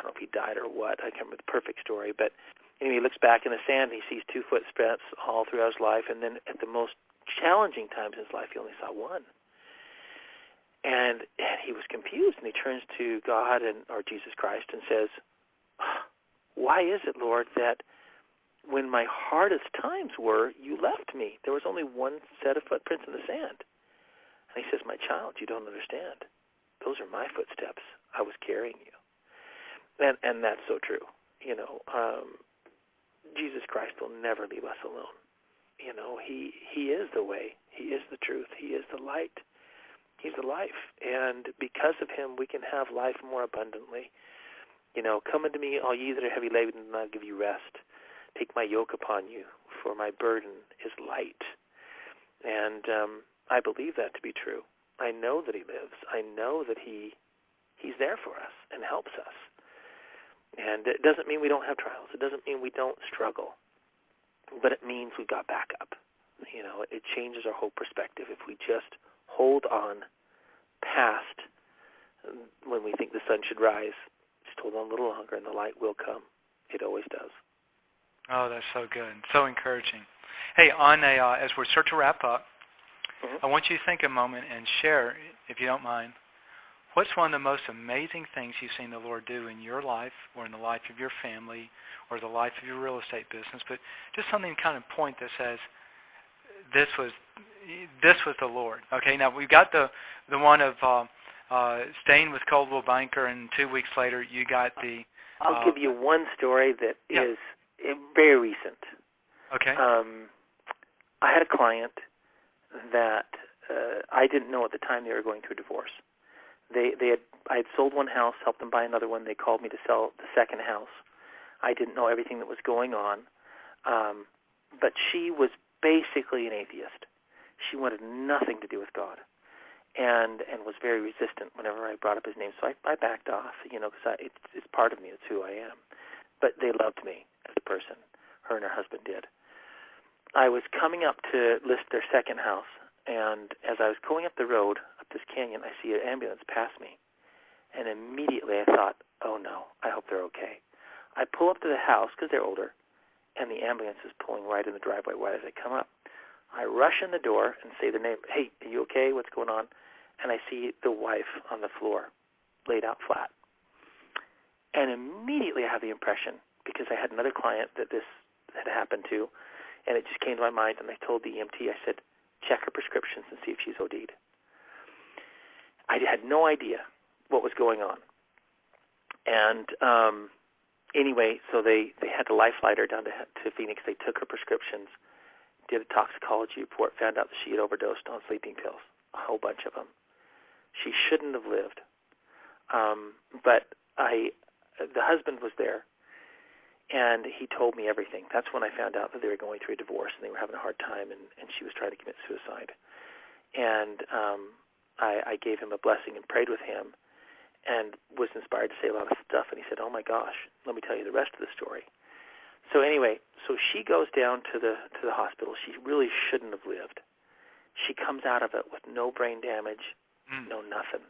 don't know if he died or what, I can't remember the perfect story, but anyway, he looks back in the sand, and he sees two footsteps all throughout his life, and then at the most challenging times in his life, he only saw one. And he was confused, and he turns to God or Jesus Christ and says, why is it, Lord, that when my hardest times were, you left me? There was only one set of footprints in the sand. And he says, my child, you don't understand. Those are my footsteps. I was carrying you. And that's so true. Jesus Christ will never leave us alone. He is the way. He is the truth. He is the light. He's the life. And because of Him, we can have life more abundantly. Come unto me, all ye that are heavy laden, and I'll give you rest. Take my yoke upon you, for my burden is light. And I believe that to be true. I know that He lives. I know that He's there for us and helps us. And it doesn't mean we don't have trials. It doesn't mean we don't struggle. But it means we've got backup. It changes our whole perspective if we just hold on past when we think the sun should rise. Just hold on a little longer and the light will come. It always does. Oh, that's so good. So encouraging. Hey, as we start to wrap up, I want you to think a moment and share, if you don't mind, what's one of the most amazing things you've seen the Lord do in your life or in the life of your family or the life of your real estate business, but just something kind of point that says, this was the Lord. Okay, now we've got the one of staying with Coldwell Banker, and 2 weeks later you got the... I'll give you one story that is very recent. Okay. I had a client that I didn't know at the time they were going through a divorce. I had sold one house, helped them buy another one. They called me to sell the second house. I didn't know everything that was going on, but she was basically an atheist. She wanted nothing to do with God, and was very resistant whenever I brought up His name. So I backed off, because it's part of me. It's who I am. But they loved me as a person. Her and her husband did. I was coming up to list their second house, and as I was going up the road, up this canyon, I see an ambulance pass me. And immediately I thought, oh no, I hope they're okay. I pull up to the house, because they're older, and the ambulance is pulling right in the driveway right as I come up. I rush in the door and say the name, hey, are you okay? What's going on? And I see the wife on the floor, laid out flat. And immediately I have the impression, because I had another client that this had happened to, and it just came to my mind, and I told the EMT, I said, check her prescriptions and see if she's OD'd. I had no idea what was going on. And anyway, so they had to life-flight her down to Phoenix. They took her prescriptions, did a toxicology report, found out that she had overdosed on sleeping pills, a whole bunch of them. She shouldn't have lived. But the husband was there, and he told me everything. That's when I found out that they were going through a divorce, and they were having a hard time, and she was trying to commit suicide. And I gave him a blessing and prayed with him, and was inspired to say a lot of stuff. And he said, oh my gosh, let me tell you the rest of the story. So anyway, so she goes down to the hospital. She really shouldn't have lived. She comes out of it with no brain damage, no nothing.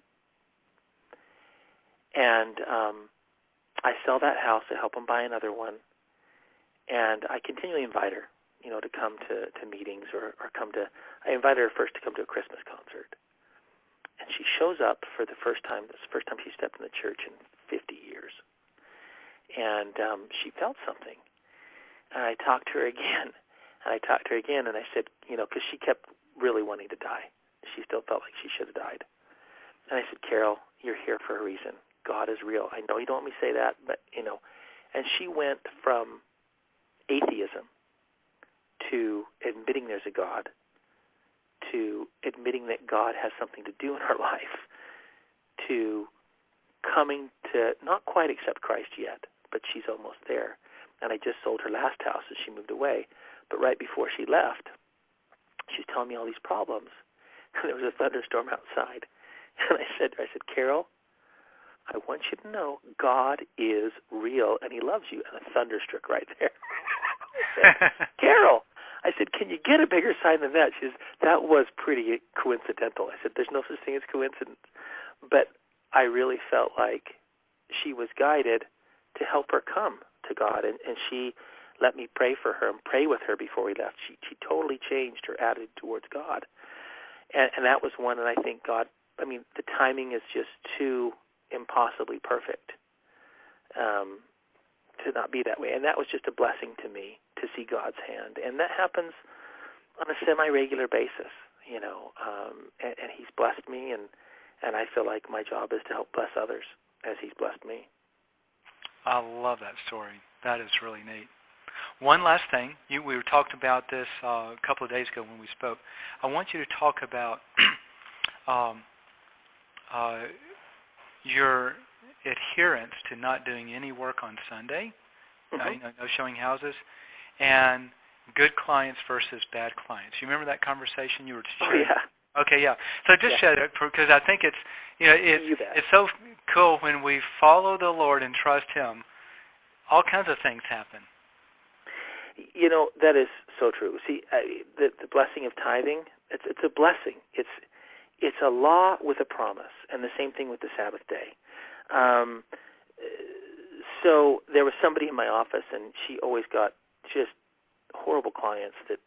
And I sell that house. I help them buy another one. And I continually invite her, to come to meetings or come to, I invited her first to come to a Christmas concert. And she shows up for the first time. This is the first time she stepped in the church in 50 years. And she felt something. And I talked to her again. And I said, because she kept really wanting to die. She still felt like she should have died. And I said, Carol, you're here for a reason. God is real. I know you don't want me to say that, but, And she went from atheism to admitting there's a God, to admitting that God has something to do in her life, to coming to not quite accept Christ yet, but she's almost there. And I just sold her last house as she moved away. But right before she left, she was telling me all these problems. And there was a thunderstorm outside. And I said, Carol, I want you to know God is real and he loves you. And a thunder struck right there. I said, Carol, I said, can you get a bigger sign than that? She says, that was pretty coincidental. I said, there's no such thing as coincidence. But I really felt like she was guided to help her come to God. And she let me pray for her and pray with her before we left. She totally changed her attitude towards God. And that was one, and I think God, the timing is just too impossibly perfect to not be that way. And that was just a blessing to me to see God's hand. And that happens on a semi-regular basis, and he's blessed me, and I feel like my job is to help bless others as he's blessed me. I love that story. That is really neat. One last thing. We talked about this a couple of days ago when we spoke. I want you to talk about your adherence to not doing any work on Sunday, no showing houses, and good clients versus bad clients. You remember that conversation you were sharing? Oh, yeah. Okay, yeah. So just share it, because I think it's it's so cool when we follow the Lord and trust Him. All kinds of things happen. That is so true. See, the blessing of tithing, it's a blessing. It's a law with a promise, and the same thing with the Sabbath day. So there was somebody in my office, and she always got just horrible clients that,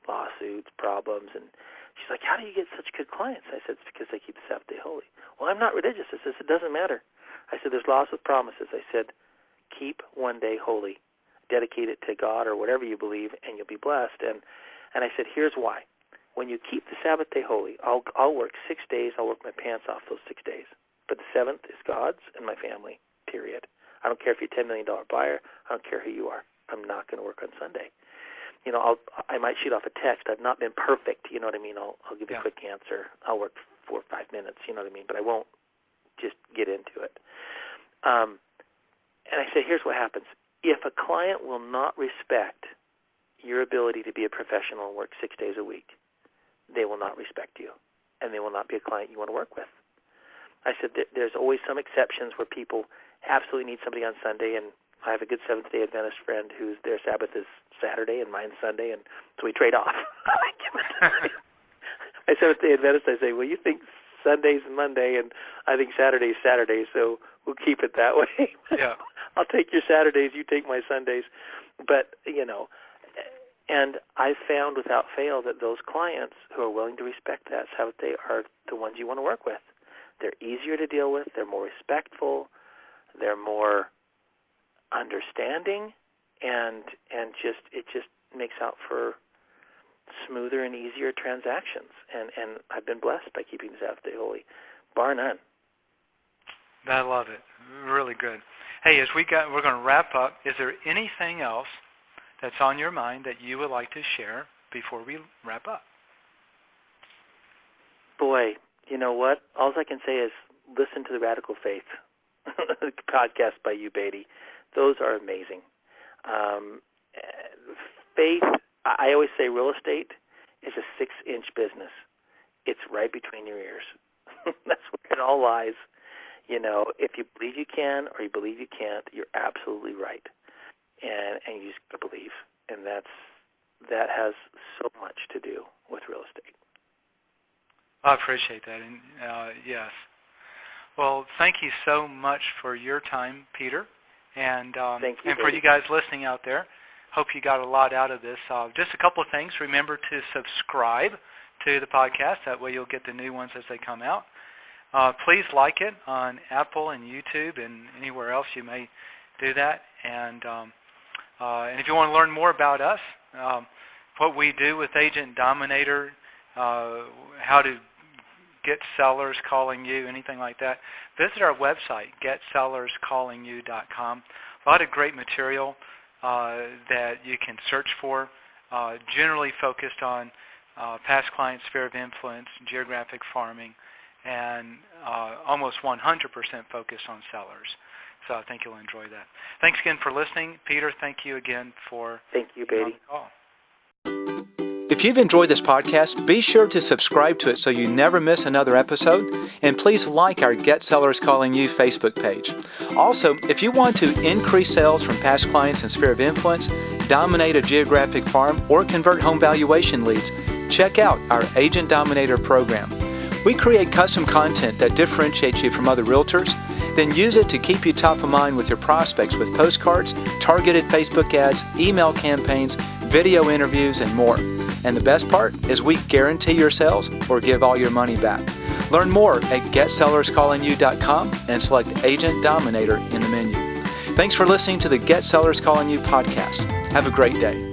lawsuits, problems, and she's like, how do you get such good clients? I said, it's because they keep the Sabbath day holy. Well, I'm not religious. I said, it doesn't matter. I said, there's laws with promises. I said, keep one day holy. Dedicate it to God or whatever you believe, and you'll be blessed. And I said, here's why. When you keep the Sabbath day holy, I'll work 6 days. I'll work my pants off those 6 days. But the seventh is God's and my family, period. I don't care if you're a $10 million buyer. I don't care who you are. I'm not going to work on Sunday. I might shoot off a text. I've not been perfect. You know what I mean? I'll give you a quick answer. I'll work 4 or 5 minutes. You know what I mean? But I won't just get into it. And I say, here's what happens. If a client will not respect your ability to be a professional and work 6 days a week, they will not respect you, and they will not be a client you want to work with. I said that there's always some exceptions where people absolutely need somebody on Sunday, and I have a good Seventh-day Adventist friend whose their Sabbath is Saturday and mine's Sunday, and so we trade off. My Seventh-day Adventist, I say, well, you think Sunday's Monday, and I think Saturday's Saturday, so we'll keep it that way. Yeah. I'll take your Saturdays, you take my Sundays. But, and I've found without fail that those clients who are willing to respect that Sabbath day are the ones you want to work with. They're easier to deal with. They're more respectful. They're more understanding, and it just makes out for smoother and easier transactions. And I've been blessed by keeping the Sabbath day holy, bar none. I love it. Really good. Hey, we're going to wrap up. Is there anything else that's on your mind that you would like to share before we wrap up? Boy, you know what? All I can say is listen to the Radical Faith podcast by you, Beatty. Those are amazing. Faith, I always say real estate is a 6-inch business. It's right between your ears. That's where it all lies. You know, if you believe you can or you believe you can't, you're absolutely right. And you just gotta believe. And that has so much to do with real estate. I appreciate that. And yes. Well, thank you so much for your time, Peter. And thank you, and for you guys listening out there, hope you got a lot out of this. Just a couple of things. Remember to subscribe to the podcast. That way you'll get the new ones as they come out. Please like it on Apple and YouTube and anywhere else you may do that. And if you want to learn more about us, what we do with Agent Dominator, how to get sellers calling you, anything like that, visit our website, getsellerscallingyou.com. A lot of great material that you can search for, generally focused on past clients, sphere of influence, geographic farming, and almost 100% focused on sellers. So I think you'll enjoy that. Thanks again for listening. Peter, thank you again for Thank you, Beatty. on the call. If you've enjoyed this podcast, be sure to subscribe to it so you never miss another episode, and please like our Get Sellers Calling You Facebook page. Also, if you want to increase sales from past clients and sphere of influence, dominate a geographic farm, or convert home valuation leads, check out our Agent Dominator program. We create custom content that differentiates you from other realtors, then use it to keep you top of mind with your prospects with postcards, targeted Facebook ads, email campaigns, video interviews, and more. And the best part is we guarantee your sales or give all your money back. Learn more at getsellerscallingyou.com and select Agent Dominator in the menu. Thanks for listening to the Get Sellers Calling You podcast. Have a great day.